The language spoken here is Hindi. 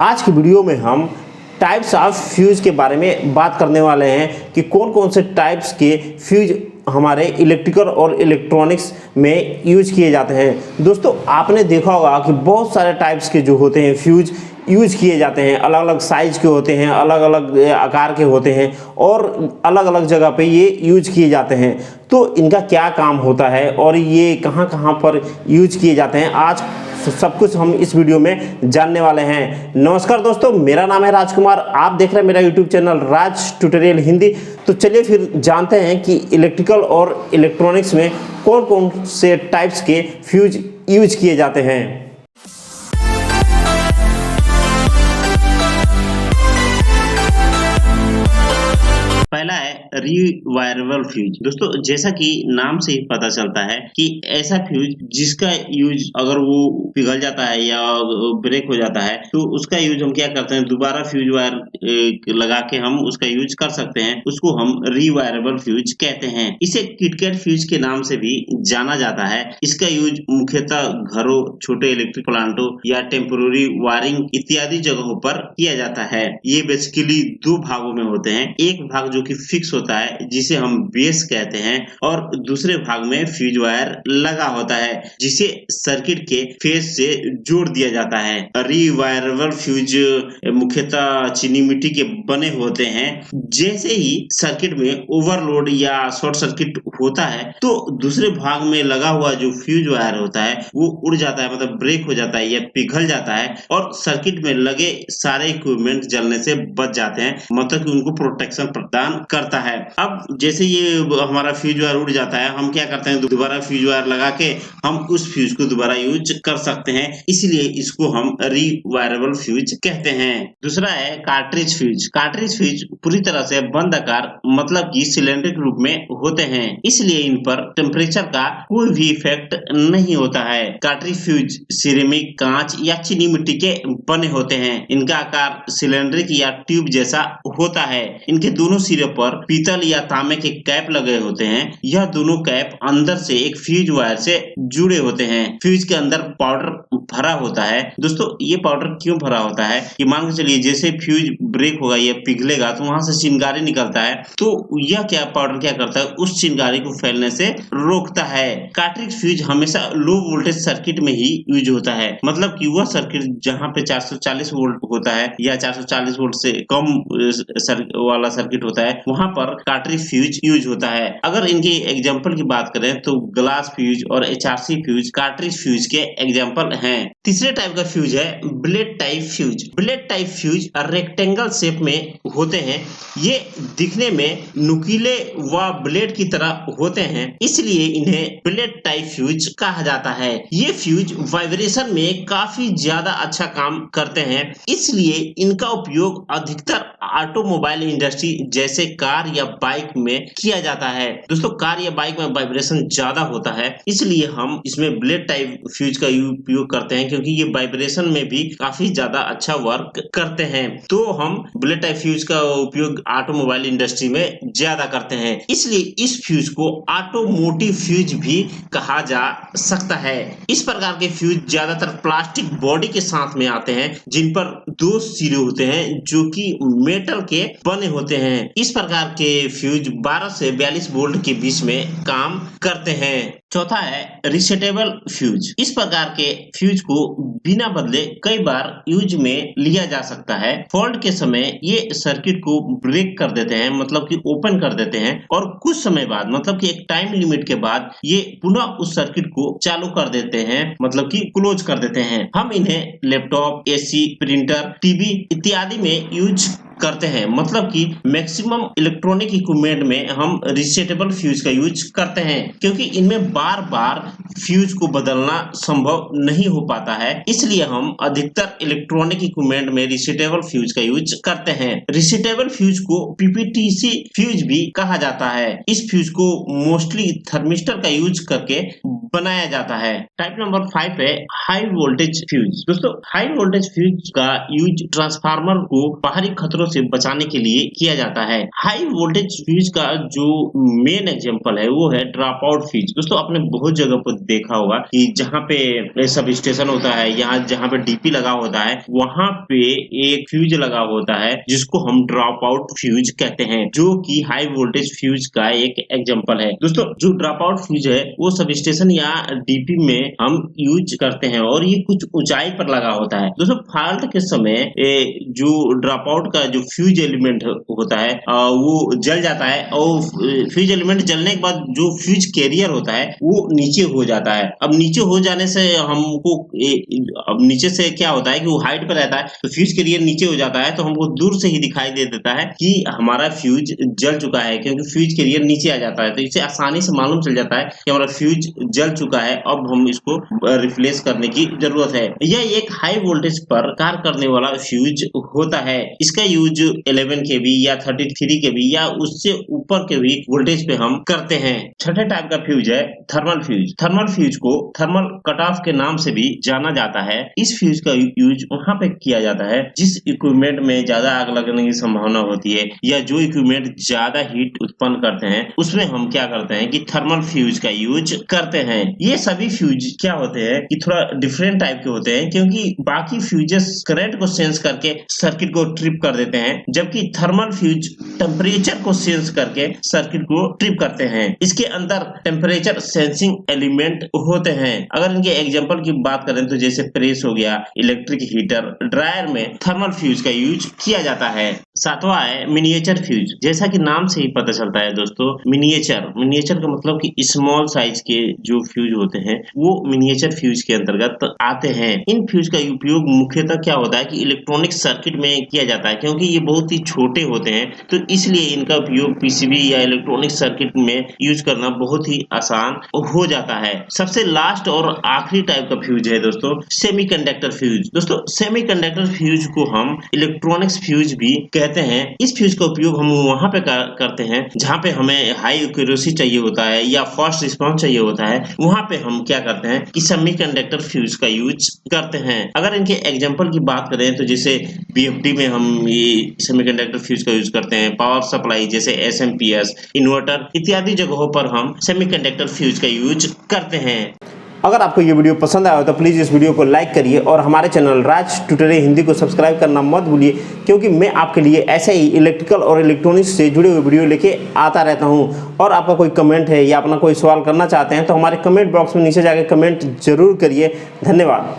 आज की वीडियो में हम टाइप्स ऑफ फ्यूज़ के बारे में बात करने वाले हैं कि कौन कौन से टाइप्स के फ्यूज हमारे इलेक्ट्रिकल और इलेक्ट्रॉनिक्स में यूज किए जाते हैं। दोस्तों आपने देखा होगा कि बहुत सारे टाइप्स के जो होते हैं फ्यूज यूज किए जाते हैं, अलग अलग साइज के होते हैं, अलग अलग आकार के होते हैं और अलग अलग जगह पे ये यूज किए जाते हैं। तो इनका क्या काम होता है और ये कहाँ कहाँ पर यूज किए जाते हैं, आज सब कुछ हम इस वीडियो में जानने वाले हैं। नमस्कार दोस्तों, मेरा नाम है राजकुमार, आप देख रहे हैं मेरा यूट्यूब चैनल राज ट्यूटोरियल हिंदी। तो चलिए फिर जानते हैं कि इलेक्ट्रिकल और इलेक्ट्रॉनिक्स में कौन कौन से टाइप्स के फ्यूज यूज किए जाते हैं। पहला है रीवायरेबल फ्यूज। दोस्तों जैसा कि नाम से ही पता चलता है कि ऐसा फ्यूज जिसका यूज अगर वो पिघल जाता है या ब्रेक हो जाता है तो उसका यूज हम क्या करते हैं, दोबारा फ्यूज वायर लगा के हम उसका यूज कर सकते हैं। उसको हम रीवायरेबल फ्यूज कहते हैं। इसे किटकैट फ्यूज के नाम से भी जाना जाता है। इसका यूज मुख्यतः घरों, छोटे इलेक्ट्रिक प्लांटों या टेम्पोररी वायरिंग इत्यादि जगहों पर किया जाता है। ये बेसिकली दो भागों में होते हैं। एक भाग जो कि फिक्स होता है जिसे हम बेस कहते हैं और दूसरे भाग में फ्यूज वायर लगा होता है जिसे सर्किट के फेज से जोड़ दिया जाता है। रीवायरेबल फ्यूज मुख्यतः चीनी मिट्टी के बने होते हैं। जैसे ही सर्किट में ओवरलोड या शॉर्ट सर्किट होता है तो दूसरे भाग में लगा हुआ जो फ्यूज वायर होता है वो उड़ जाता है, मतलब ब्रेक हो जाता है या पिघल जाता है और सर्किट में लगे सारे इक्विपमेंट जलने से बच जाते हैं, मतलब कि उनको प्रोटेक्शन प्रदान करता है। अब जैसे ये हमारा फ्यूज वायर उड़ जाता है, हम क्या करते हैं, दोबारा फ्यूज वायर लगा के हम उस फ्यूज को दोबारा यूज कर सकते हैं, इसलिए इसको हम रीवायरेबल फ्यूज कहते हैं। दूसरा है कार्ट्रिज फ्यूज। कार्ट्रिज फ्यूज पूरी तरह से बंद आकार, मतलब कि सिलेंडर के रूप में होते हैं, इसलिए इन पर टेम्परेचर का कोई भी इफेक्ट नहीं होता है। कार्ट्रिज फ्यूज सिरेमिक, कांच या चीनी मिट्टी के बने होते हैं। इनका आकार सिलेंडरिक या ट्यूब जैसा होता है। इनके दोनों सिरे पर पीतल या तांबे के कैप लगे होते हैं। यह दोनों कैप अंदर से एक फ्यूज वायर से जुड़े होते हैं। फ्यूज के अंदर पाउडर भरा होता है। दोस्तों ये पाउडर क्यों भरा होता है कि मान के चलिए जैसे फ्यूज ब्रेक होगा या पिघलेगा तो वहां से चिंगारी निकलता है, तो यह क्या पाउडर क्या करता है, उस चिंगारी को फैलने से रोकता है। कार्ट्रिज फ्यूज हमेशा लो वोल्टेज सर्किट में ही यूज होता है, मतलब कि वह सर्किट जहां पे 440 वोल्ट होता है या 440 वोल्ट से कम वाला सर्किट होता है वहां पर कार्ट्रिज फ्यूज यूज होता है। अगर इनके एग्जांपल की बात करें तो ग्लास फ्यूज और एचआरसी फ्यूज कार्ट्रिज फ्यूज के एग्जांपल हैं। तीसरे टाइप का फ्यूज है blade type fuse. Blade type fuse rectangle shape में होते हैं। ये दिखने में नुकीले व ब्लेड की तरह होते हैं, इसलिए इन्हें ब्लेड टाइप फ्यूज कहा जाता है। ये फ्यूज वाइब्रेशन में काफी ज्यादा अच्छा काम करते हैं, इसलिए इनका उपयोग अधिकतर ऑटोमोबाइल इंडस्ट्री जैसे कार या बाइक में किया जाता है। दोस्तों कार या बाइक में वाइब्रेशन ज्यादा होता है, इसलिए हम इसमें ब्लेड टाइप फ्यूज का उपयोग करते हैं, क्योंकि ये वाइब्रेशन में भी काफी ज्यादा अच्छा वर्क करते हैं। तो हम ब्लेड टाइप फ्यूज का उपयोग ऑटोमोबाइल इंडस्ट्री में ज्यादा करते हैं, इसलिए इस फ्यूज को ऑटोमोटिव फ्यूज भी कहा जा सकता है। इस प्रकार के फ्यूज ज्यादातर प्लास्टिक बॉडी के साथ में आते हैं, जिन पर दो सिरे होते हैं जो कि मेटल के बने होते हैं। इस प्रकार के फ्यूज 12 से 42 वोल्ट के बीच में काम करते हैं। चौथा है रिसेटेबल फ्यूज। इस प्रकार के फ्यूज को बिना बदले कई बार यूज में लिया जा सकता है। फॉल्ट के समय ये सर्किट को ब्रेक कर देते हैं, मतलब कि ओपन कर देते हैं, और कुछ समय बाद, मतलब कि एक टाइम लिमिट के बाद ये पुनः उस सर्किट को चालू कर देते हैं, मतलब कि क्लोज कर देते हैं। हम इन्हें लैपटॉप, एसी, प्रिंटर, टीवी इत्यादि में यूज करते हैं, मतलब कि मैक्सिमम इलेक्ट्रॉनिक इक्विपमेंट में हम रिसेटेबल फ्यूज का यूज करते हैं, क्योंकि इनमें बार बार फ्यूज को बदलना संभव नहीं हो पाता है, इसलिए हम अधिकतर इलेक्ट्रॉनिक इक्विपमेंट में रिसेटेबल फ्यूज का यूज करते हैं। रिसेटेबल फ्यूज को पीपीटीसी फ्यूज भी कहा जाता है। इस फ्यूज को मोस्टली थर्मिस्टर का यूज करके बनाया जाता है। टाइप नंबर 5 है हाई वोल्टेज फ्यूज। दोस्तों हाई वोल्टेज फ्यूज का यूज ट्रांसफार्मर को बाहरी खतरों से बचाने के लिए किया जाता है। हाई वोल्टेज फ्यूज का जो मेन एग्जांपल है वो है ड्रॉप आउट फ्यूज। दोस्तों आपने बहुत जगह पर देखा होगा कि जहाँ पे सब स्टेशन होता है, यहाँ जहाँ पे डीपी लगा होता है, वहाँ पे एक फ्यूज लगा होता है जिसको हम ड्रॉप आउट फ्यूज कहते हैं, जो कि हाई वोल्टेज फ्यूज का एक एग्जांपल है। दोस्तों जो ड्रॉप आउट फ्यूज है वो सब स्टेशन या डीपी में हम यूज करते हैं और ये कुछ ऊंचाई पर लगा होता है। दोस्तों फॉल्ट के समय जो ड्रॉप आउट का जो फ्यूज एलिमेंट होता है वो जल जाता है और फ्यूज एलिमेंट जलने के बाद जो फ्यूज कैरियर होता है वो नीचे हो जाता है। अब नीचे हो जाने से हमको अब नीचे से क्या होता है कि वो हाइट पर रहता है तो फ्यूज कैरियर नीचे हो जाता है, तो हमको दूर से ही दिखाई दे देता है कि हमारा फ्यूज जल चुका है, क्योंकि फ्यूज कैरियर नीचे आ जाता है। तो इससे आसानी से मालूम चल जाता है कि हमारा फ्यूज जल चुका है, अब हम इसको रिप्लेस करने की जरूरत है। यह एक हाई वोल्टेज पर कार्य करने वाला फ्यूज होता है। इसका यूज 11 kV या 33 kV या उससे ऊपर के भी वोल्टेज पे हम करते हैं। छठे टाइप का फ्यूज है थर्मल फ्यूज। थर्मल फ्यूज को थर्मल कट ऑफ के नाम से भी जाना जाता है। इस फ्यूज का यूज वहां पे किया जाता है जिस इक्विपमेंट में ज्यादा आग लगने की संभावना होती है या जो इक्विपमेंट ज्यादा हीट उत्पन्न करते हैं उसमें हम क्या करते हैं कि थर्मल फ्यूज का यूज करते हैं। ये सभी फ्यूज क्या होते हैं कि थोड़ा डिफरेंट टाइप के होते हैं, क्योंकि बाकी फ्यूजेस करंट को सेंस करके सर्किट को ट्रिप कर देते हैं, जबकि थर्मल फ्यूज टेम्परेचर को सेंस करके सर्किट को ट्रिप करते हैं। इसके अंदर टेम्परेचर सेंसिंग एलिमेंट होते हैं। अगर इनके एग्जांपल की बात करें तो जैसे प्रेस हो गया, इलेक्ट्रिक हीटर, ड्रायर में थर्मल फ्यूज का यूज किया जाता है। सातवां है मिनिएचर फ्यूज। जैसा कि नाम से ही पता चलता है दोस्तों, मिनिएचर का मतलब कि स्मॉल साइज के जो फ्यूज होते हैं वो मिनिएचर फ्यूज के अंतर्गत आते हैं। इन फ्यूज का उपयोग मुख्यतः क्या होता है कि इलेक्ट्रॉनिक सर्किट में किया जाता है, क्योंकि ये बहुत ही छोटे होते हैं तो इसलिए इनका उपयोग पीसीबी या इलेक्ट्रॉनिक सर्किट में यूज करना बहुत ही आसान हो जाता है। सबसे लास्ट और आखिरी टाइप का फ्यूज है दोस्तों सेमीकंडक्टर फ्यूज। दोस्तों सेमीकंडक्टर फ्यूज को हम इलेक्ट्रॉनिक्स फ्यूज भी कहते हैं। इस फ्यूज का उपयोग हम वहां पे करते हैं जहां पे हमें हाई एक्यूरेसी चाहिए होता है या फास्ट रिस्पांस चाहिए होता है। वहां पे हम क्या करते हैं कि सेमीकंडक्टर फ्यूज का यूज करते हैं। अगर इनके एग्जांपल की बात करें तो जैसे बीएफडी में हम ये सेमीकंडक्टर फ्यूज का यूज करते हैं। पावर सप्लाई जैसे एसएमपीएस, इन्वर्टर इत्यादि जगहों पर हम सेमीकंडक्टर फ्यूज का यूज करते हैं। अगर आपको ये वीडियो पसंद आया हो तो प्लीज़ इस वीडियो को लाइक करिए और हमारे चैनल राज ट्यूटोरियल हिंदी को सब्सक्राइब करना मत भूलिए, क्योंकि मैं आपके लिए ऐसे ही इलेक्ट्रिकल और इलेक्ट्रॉनिक्स से जुड़े हुए वीडियो लेके आता रहता हूं। और आपका कोई कमेंट है या अपना कोई सवाल करना चाहते हैं तो हमारे कमेंट बॉक्स में नीचे जाकर कमेंट जरूर करिए। धन्यवाद।